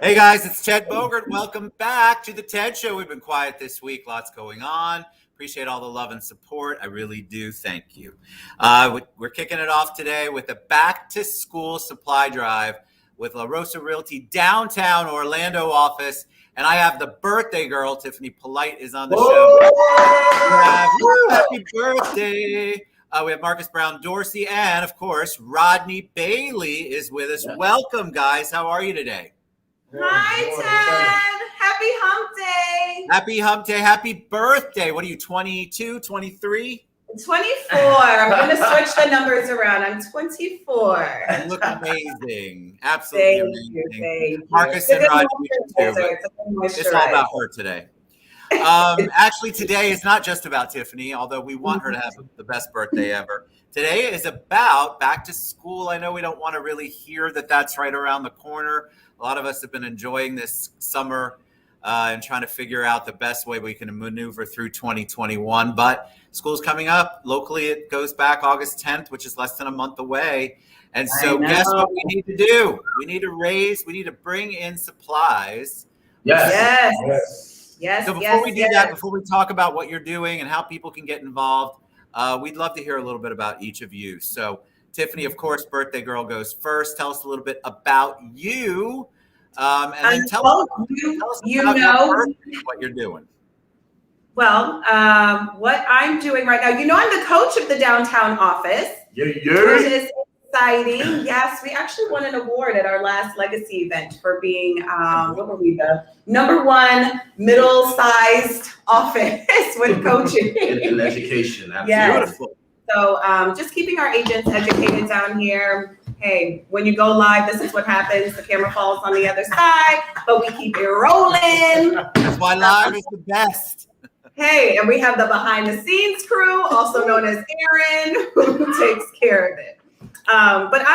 Hey guys, it's Ted Bogert. Welcome back to the Ted Show. We've been quiet this week, lots going on. Appreciate all the love and support. I really do. Thank you. We're kicking it off today with a back to school supply drive with La Rosa Realty downtown Orlando office. And I have the birthday girl, Tiffany Polite, is on the show. Happy birthday. We have Marcus Brown Dorsey, and of course, Rodney Bailey is with us. Welcome, guys. How are you today? Hi, Ted. Happy hump day. Happy hump day. Happy birthday. What are you, 22, 23? 24. I'm going to switch the numbers around. I'm 24. You look amazing. Absolutely amazing. Thank you. Marcus and Rodney, it's all about her today. Actually, today is not just about Tiffany, although we want her to have the best birthday ever. Today is about back to school. I know we don't want to really hear that that's right around the corner. A lot of us have been enjoying this summer and trying to figure out the best way we can maneuver through 2021. But school's coming up. Locally, it goes back August 10th, which is less than a month away. And so guess what we need to do? We need to bring in supplies. Yes. So before we do that, before we talk about what you're doing and how people can get involved, we'd love to hear a little bit about each of you. So Tiffany, of course, birthday girl goes first. Tell us a little bit about you, and then tell us about your birthday, what you're doing. Well, what I'm doing right now, I'm the coach of the downtown office, which is exciting. Yes, we actually won an award at our last legacy event for being, what were we, the #1 middle-sized office with coaching. in education, absolutely. Yes. Beautiful. So just keeping our agents educated down here. Hey, when you go live, this is what happens. The camera falls on the other side, but we keep it rolling. That's why live is the best. Hey, and we have the behind the scenes crew, also known as Aaron, who takes care of it. But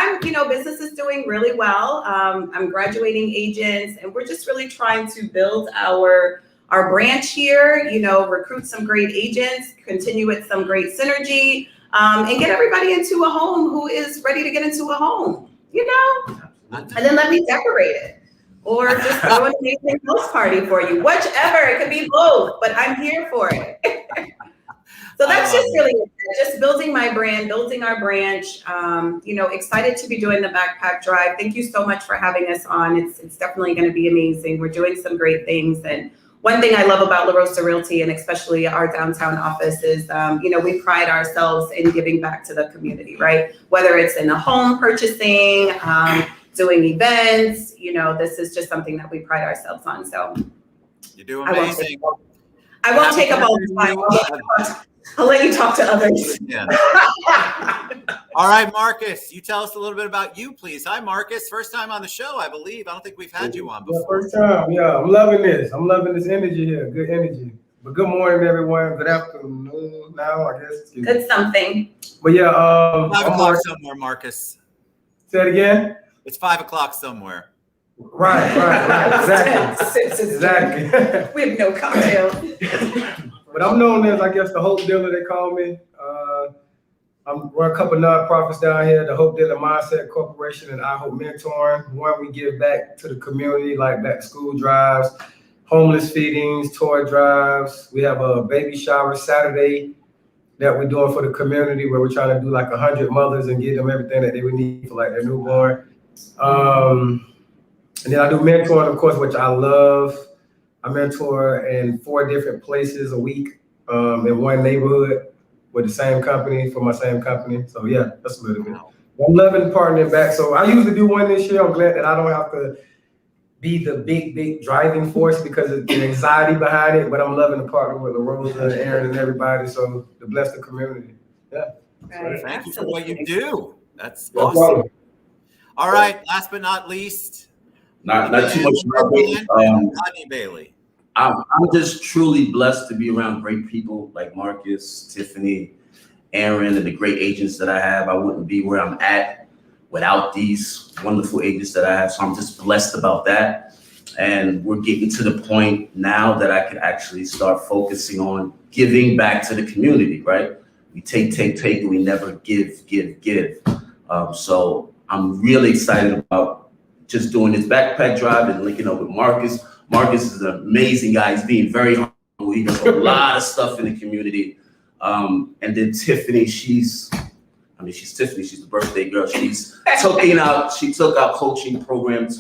business is doing really well. I'm graduating agents, and we're just really trying to build our branch here, recruit some great agents, continue with some great synergy, and get everybody into a home who is ready to get into a home, and then let me decorate it or just throw an amazing house party for you, whichever. It could be both, but I'm here for it. So that's just really just building my brand, building our branch, excited to be doing the backpack drive. Thank you so much for having us on. It's definitely going to be amazing. We're doing some great things. And one thing I love about La Rosa Realty, and especially our downtown office, is, we pride ourselves in giving back to the community, right? Whether it's in the home purchasing, doing events, this is just something that we pride ourselves on. So you do amazing. I won't take up all the time. I'll let you talk to others. Yeah. All right, Marcus, you tell us a little bit about you, please. Hi, Marcus. First time on the show, I believe. I don't think we've had you on before. First time, yeah. I'm loving this. I'm loving this energy here. Good energy. But good morning, everyone. Good afternoon now, I guess. Good something. But yeah, 5 o'clock somewhere, Marcus. Say it again. It's 5 o'clock somewhere. Right. Exactly. We have no cocktail. But I'm known as, I guess, the Hope Dealer, they call me. I'm run a couple of nonprofits down here, the Hope Dealer Mindset Corporation and I Hope Mentoring. One, we give back to the community, like back to school drives, homeless feedings, toy drives. We have a baby shower Saturday that we're doing for the community, where we're trying to do like 100 mothers and give them everything that they would need for like their newborn. And then I do mentoring, of course, which I love. I mentor in 4 different places a week, in one neighborhood with the same company, for my same company. So yeah, that's a little bit. I'm loving partnering back. So I usually do one this year. I'm glad that I don't have to be the big driving force because of the anxiety behind it, but I'm loving to partner with Rosa and Aaron and everybody. So to bless the community. Yeah. Right. Thank you for what you do. That's awesome. All right, last but not least. Not too much. Rodney Bailey. I'm just truly blessed to be around great people like Marcus, Tiffany, Aaron, and the great agents that I have. I wouldn't be where I'm at without these wonderful agents that I have. So I'm just blessed about that. And we're getting to the point now that I can actually start focusing on giving back to the community, right? We take, and we never give. So I'm really excited about just doing this backpack drive and linking up with Marcus. Marcus is an amazing guy. He's being very humble. He does a lot of stuff in the community. And then Tiffany, she's Tiffany. She's the birthday girl. She took our coaching program to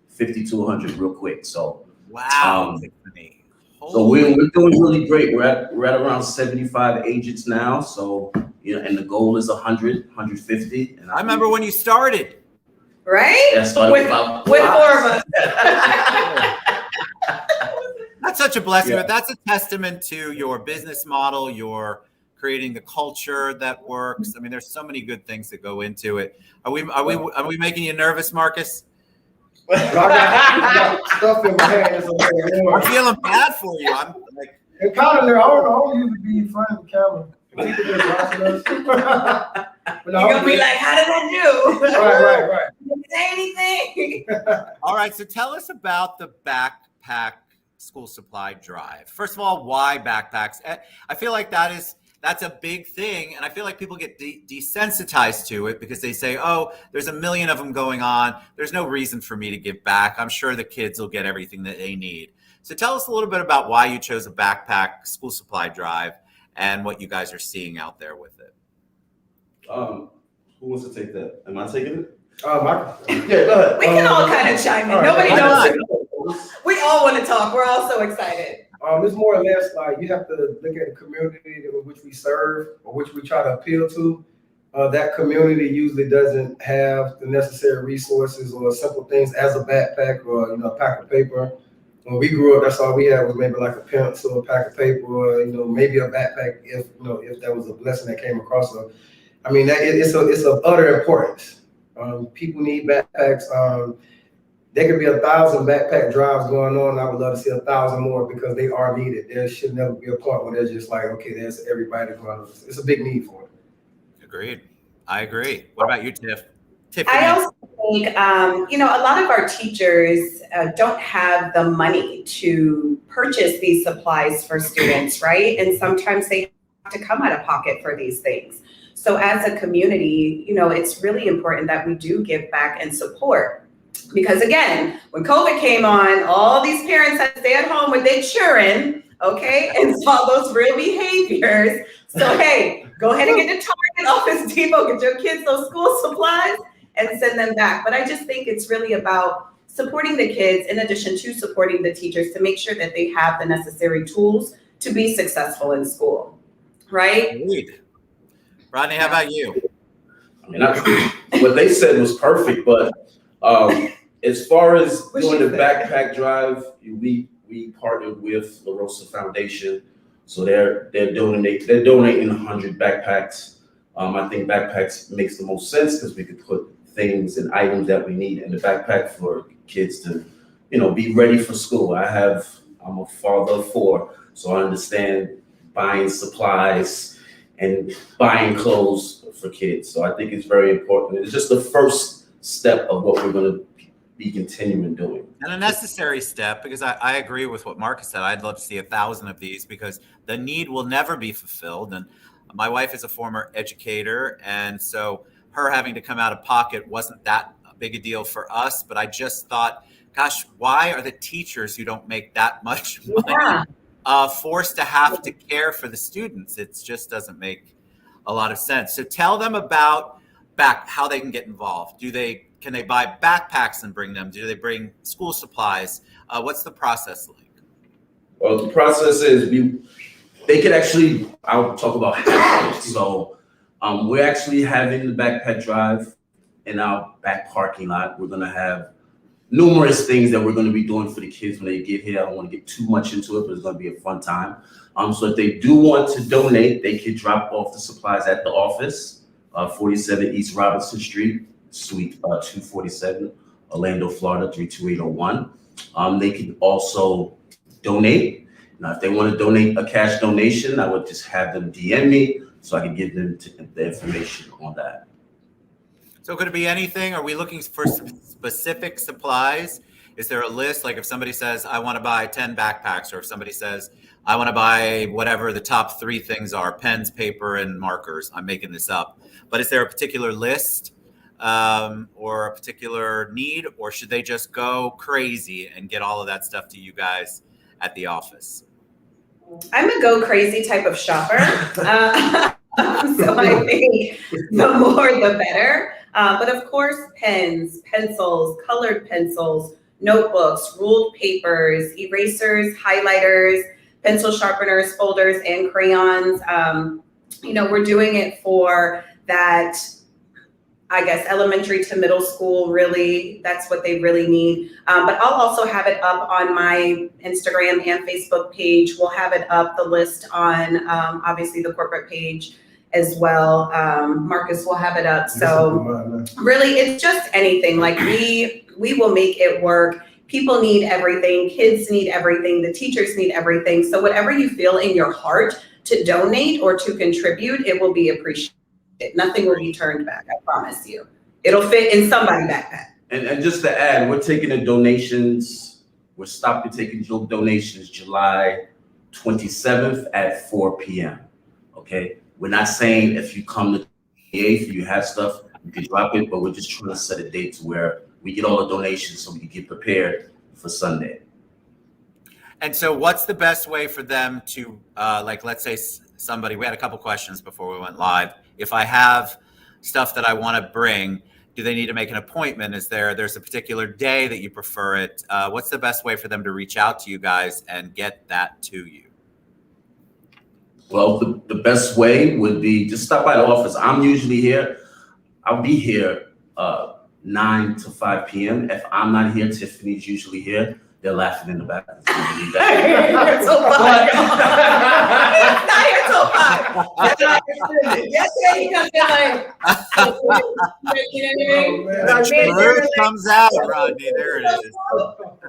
50 to 100 real quick. So wow, Tiffany. So we're doing really great. We're at around 75 agents now. So, and the goal is 100, 150. And I remember when you started. Right? Yeah, started with 4 of us. That's such a blessing, but that's a testament to your business model, your creating the culture that works. I mean, there's so many good things that go into it. Are we making you nervous, Marcus? I got stuff in my hands. I'm feeling bad for you. I'm like, it's kind of there. I don't usually be in front of the camera. People just watching us. You're gonna be like, how did I do? Right. Didn't say anything. All right, so tell us about the backpack school supply drive. First of all, why backpacks? I feel like that's a big thing, and I feel like people get desensitized to it because they say, oh, there's a million of them going on. There's no reason for me to give back. I'm sure the kids will get everything that they need. So tell us a little bit about why you chose a backpack school supply drive and what you guys are seeing out there with it. Who wants to take that? Am I taking it? Yeah, go ahead. We can all kind of chime in. All right, Nobody knows. We all want to talk. We're all so excited. It's more or less like you have to look at the community in which we serve or which we try to appeal to. That community usually doesn't have the necessary resources or simple things as a backpack or a pack of paper. When we grew up, that's all we had was maybe like a pencil, a pack of paper, or maybe a backpack if that was a blessing that came across us. I mean, it's of utter importance. People need backpacks. There could be 1,000 backpack drives going on. I would love to see 1,000 more because they are needed. There should never be a point where there's just like, okay, there's everybody going on. It's a big need for it. Agreed. I agree. What about you, Tiffany? I also think, a lot of our teachers don't have the money to purchase these supplies for students, right? And sometimes they have to come out of pocket for these things. So as a community, it's really important that we do give back and support. Because again, when COVID came on, all these parents had to stay at home with their children, okay, and saw those real behaviors. So hey, go ahead and get to Target, Office Depot, get your kids those school supplies and send them back. But I just think it's really about supporting the kids in addition to supporting the teachers to make sure that they have the necessary tools to be successful in school, right? Agreed. Rodney, how about you? I mean, what they said was perfect, but as far as doing the backpack drive, we partnered with the Rosa Foundation, so they're donating 100 backpacks. I think backpacks makes the most sense because we could put things and items that we need in the backpack for kids to, be ready for school. I'm a father of 4, so I understand buying supplies and buying clothes for kids. So I think it's very important. It's just the first step of what we're going to be continuing doing. And a necessary step, because I agree with what Marcus said. I'd love to see 1,000 of these because the need will never be fulfilled. And my wife is a former educator, and so her having to come out of pocket wasn't that big a deal for us. But I just thought, gosh, why are the teachers who don't make that much money forced to have to care for the students? It just doesn't make a lot of sense. So tell them about how they can get involved. Can they buy backpacks and bring them? Do they bring school supplies? What's the process like? Well, the process is they could actually, I'll talk about how. So we're actually having the backpack drive in our back parking lot. We're going to have numerous things that we're going to be doing for the kids when they get here. I don't want to get too much into it, but it's going to be a fun time. So if they do want to donate, they could drop off the supplies at the office, 47 East Robinson Street, Suite 247, Orlando, Florida 32801. They can also donate. Now, if they want to donate a cash donation, I would just have them DM me so I can give them the information on that. So could it be anything? Are we looking for specific supplies? Is there a list? Like if somebody says, I want to buy 10 backpacks, or if somebody says, I want to buy whatever the top 3 things are, pens, paper, and markers. I'm making this up. But is there a particular list or a particular need, or should they just go crazy and get all of that stuff to you guys at the office? I'm a go crazy type of shopper. So I think the more the better. But of course, pens, pencils, colored pencils, notebooks, ruled papers, erasers, highlighters, pencil sharpeners, folders, and crayons. We're doing it for that, I guess, elementary to middle school, really. That's what they really need. But I'll also have it up on my Instagram and Facebook page. We'll have it up, the list on obviously the corporate page as well. Marcus will have it up. So really, it's just anything. Like we will make it work. People need everything. Kids need everything. The teachers need everything. So whatever you feel in your heart to donate or to contribute, it will be appreciated. Nothing will be turned back, I promise you. It'll fit in somebody's backpack. And just to add, we're taking the donations. We're stopping taking donations July 27th at 4 p.m. Okay? We're not saying if you come to the 8th, you have stuff, you can drop it, but we're just trying to set a date to where we get all the donations so we can get prepared for Sunday. And so what's the best way for them to, let's say somebody, we had a couple questions before we went live. If I have stuff that I want to bring, do they need to make an appointment? There's a particular day that you prefer it? What's the best way for them to reach out to you guys and get that to you? Well, the best way would be just stop by the office. I'm usually here. I'll be here 9 to 5 p.m. If I'm not here, Tiffany's usually here. They're laughing in the back. It's so fun. It's not here till 5. Yesterday he comes in like, Word comes out, Rodney. There it is.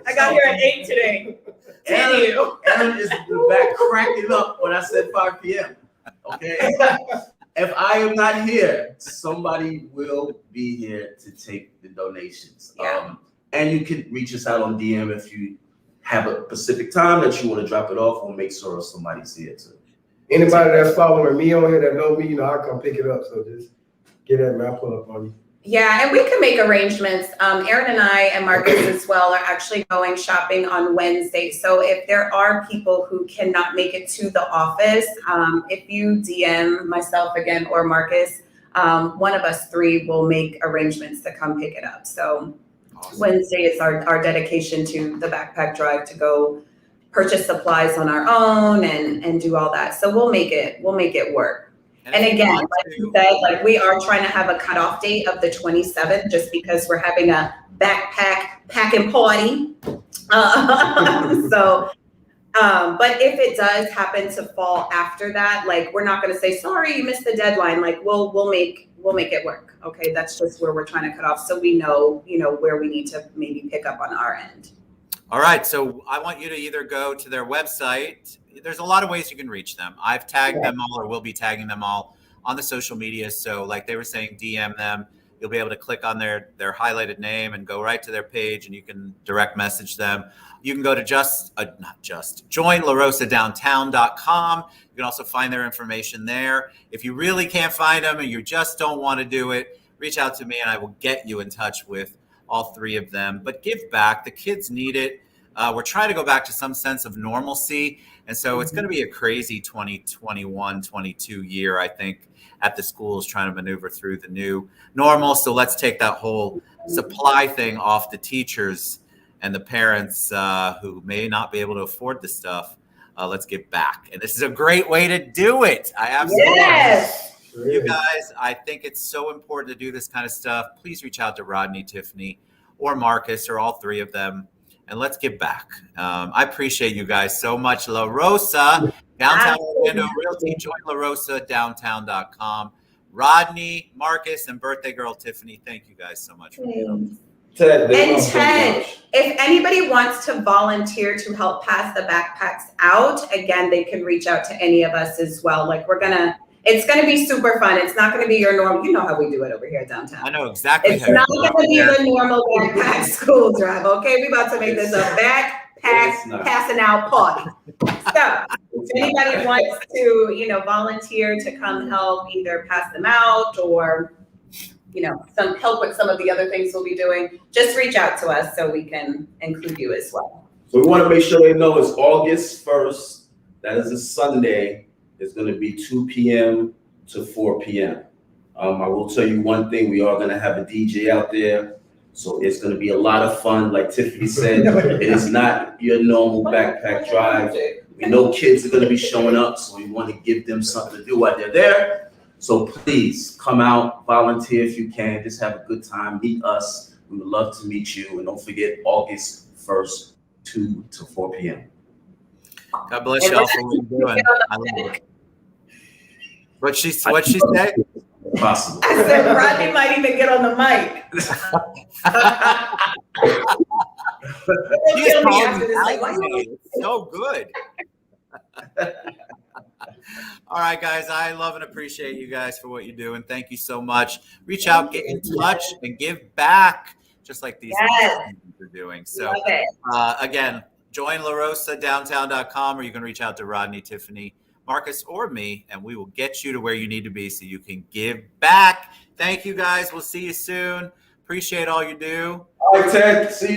I got here at 8 today. Aaron is in the back cracking up when I said 5 p.m. Okay? If I am not here, somebody will be here to take the donations. Yeah. And you can reach us out on DM if you have a specific time that you want to drop it off. We'll make sure somebody's here too. Anybody that's following me on here that know me, I'll come pick it up. So just get that and I'll pull up on you. Yeah, and we can make arrangements. Aaron and I and Marcus as well are actually going shopping on Wednesday. So if there are people who cannot make it to the office, if you DM myself again or Marcus, one of us three will make arrangements to come pick it up. So awesome. Wednesday is our dedication to the backpack drive to go purchase supplies on our own and do all that. So we'll make it work. And again, like you said, we are trying to have a cutoff date of the 27th just because we're having a backpack packing party. But if it does happen to fall after that, we're not going to say, sorry, you missed the deadline. We'll make it work. Okay. That's just where we're trying to cut off. So we know, where we need to maybe pick up on our end. All right. So I want you to either go to their website. There's a lot of ways you can reach them. I've tagged them all, or will be tagging them all on the social media. So like they were saying, DM them. You'll be able to click on their highlighted name and go right to their page, and you can direct message them. You can go to joinlarosadowntown.com. You can also find their information there. If you really can't find them and you just don't want to do it, reach out to me and I will get you in touch with all three of them. But give back. The kids need it. We're trying to go back to some sense of normalcy. And so it's going to be a crazy 2021-22 year, I think, at the schools trying to maneuver through the new normal. So let's take that whole supply thing off the teachers and the parents who may not be able to afford this stuff. Let's give back. And this is a great way to do it. I absolutely You guys, I think it's so important to do this kind of stuff. Please reach out to Rodney, Tiffany, or Marcus, or all three of them, and let's give back. I appreciate you guys so much. La Rosa, Downtown Orlando Realty, joinlarosadowntown.com. Rodney, Marcus, and birthday girl Tiffany, thank you guys so much for being on. Ted, if anybody wants to volunteer to help pass the backpacks out, again, they can reach out to any of us as well. It's going to be super fun. It's not going to be your normal. You know how we do it over here downtown. I know exactly. It's not going to be the normal backpack school drive. Okay, we're about to make this a backpack passing out party. So if anybody wants to, volunteer to come help either pass them out or some help with some of the other things we'll be doing, just reach out to us so we can include you as well. So we want to make sure they know it's August 1st. That is a Sunday. It's going to be 2 p.m. to 4 p.m. I will tell you one thing. We are going to have a DJ out there. So it's going to be a lot of fun. Like Tiffany said, it is not your normal backpack drive. We know kids are going to be showing up, so we want to give them something to do while they're there. So please come out, volunteer if you can. Just have a good time. Meet us. We would love to meet you. And don't forget, August 1st, 2 to 4 p.m. God bless y'all for what you're doing. I love it. What'd she say? Possible. I said Rodney might even get on the mic. He's calling me out today. It's so good. All right, guys. I love and appreciate you guys for what you do, and thank you so much. Reach out, get in touch, and give back, just like these are doing. So, again, join larosadowntown.com, or you can reach out to Rodney, Tiffany, Marcus, or me, and we will get you to where you need to be so you can give back. Thank you, guys. We'll see you soon. Appreciate all you do. All right, Ted. See you.